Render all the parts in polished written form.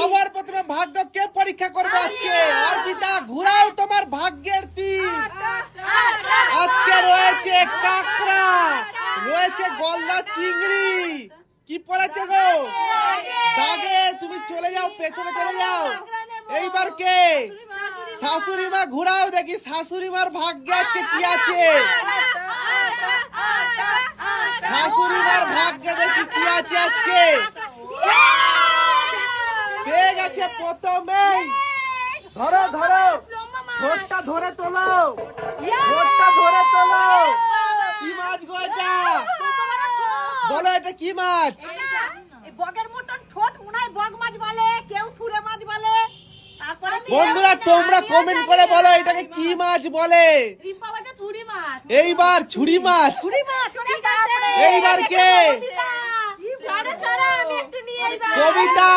সবার প্রথমে ভাগ্য কে পরীক্ষা করবে আজকে? অর্পিতা ঘুরাও তোমার ভাগ্যের তীর। আজকে রয়েছে কাঁকড়া, রয়েছে গলদা চিংড়ি, কি পড়েছে গো? দাগে। তুমি চলে যাও, পেছনে চলে যাও। এইবার কে? শাশুড়ি মা। ঘুরাও দেখি শাশুড়ি মার ভাগ্যে আজকে কি আছে। শাশুড়ি মার ভাগ্যে দেখি কি আছে আজকে। পেয়ে গেছে প্রথমেই। ধরো ধরো, ঠোঁটটা ধরে তোলো, ঠোঁটটা ধরে তোলো। কি মাছ গো এটা? বলো এটা কি মাছ? বগের মতন ঠোঁট, উনাই বগ মাছ বলে, কেউ থুরে মাছ বলে। তারপরে বন্ধুরা তোমরা কমেন্ট করে বলো এটাকে কি মাছ বলে। রিম্পা বাজে থুরি মাছ। এইবার ছুরি মাছ। থুরি মাছ, ঠিক আছে। এইবার কে? ছাড়ে ছাড়ে, আমি একটু নিয়ে যাই। কবিতা।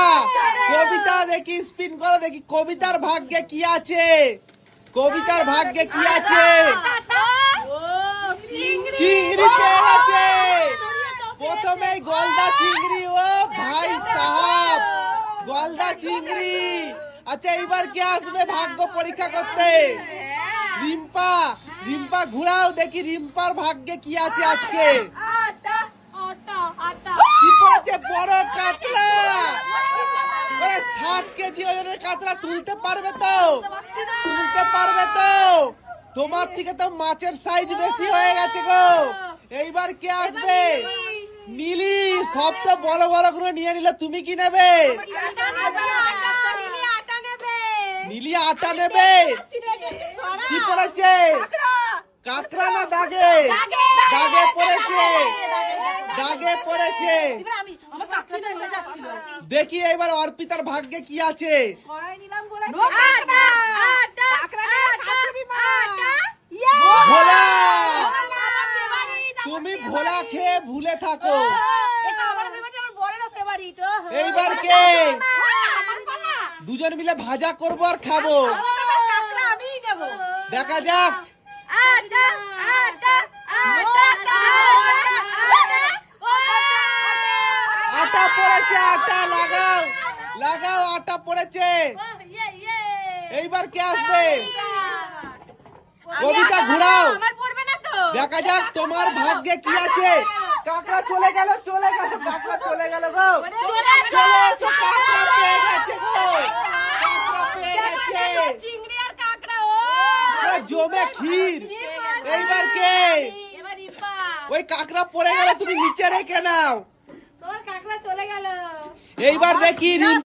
কবিতা দেখি স্পিন করো দেখি কবিতার ভাগ্যে কি আছে। কবিতার ভাগ্যে কি আছে? ও চিংড়ি। চিংড়ি পেয়ে গেছে প্রথমেই গলদা চিংড়ি। ও ভাই সাহাব, গলদা চিংড়ি। আচ্ছা এইবার কে আসবে ভাগ্য পরীক্ষা করতে? রিম্পা। রিম্পা ঘুরাও দেখি রিম্পার ভাগ্যে কি আছে আজকে। আটা আটা আটা। কি পড়েছে? বড় কাতলা। 60 কেজি ওজনের কাতলা তুলতে পারবে তো? তুলতে পারবে তো? তোমার থেকে তো মাছের সাইজ বেশি হয়ে গেছে গো। এইবার কে আসবে? নীলি। সব তো বড় বড় করে নিয়ে নিলে, তুমি কি নেবে? নীলি আটা নেবে। কি পড়েছে? কাঁকড়া না দাগে? দাগে পড়েছে, দাগে পড়েছে। দেখি এবার অর্পিতার ভাগ্যে কি আছে। ভোলা। তুমি ভোলা খেয়ে ভুলে থাকো। এইবার কে? দুজন মিলে ভাজা করবো আর খাবো। দেখা যাক। আটা পড়েছে, আটা লাগাও, লাগাও, আটা পড়েছে। এইবার কে আসবে? কবিতা ঘুরাও, দেখা যাক তোমার ভাগ্যে কি আছে। কাঁকড়া চলে গেল, চলে গেল, কাঁকড়া চলে গেল গো। চলে এসো, কাঁকড়া পেয়ে গেছে গো। কাঁকড়া পেয়ে গেছে। চিংড়ি আর কাঁকড়া। পুরো জমে ক্ষীর। এইবার কে? ওই কাঁকড়া পড়ে গেল, তুমি নিচে রেখে নাও। তোমার কাঁকড়া চলে গেল। এইবার দেখি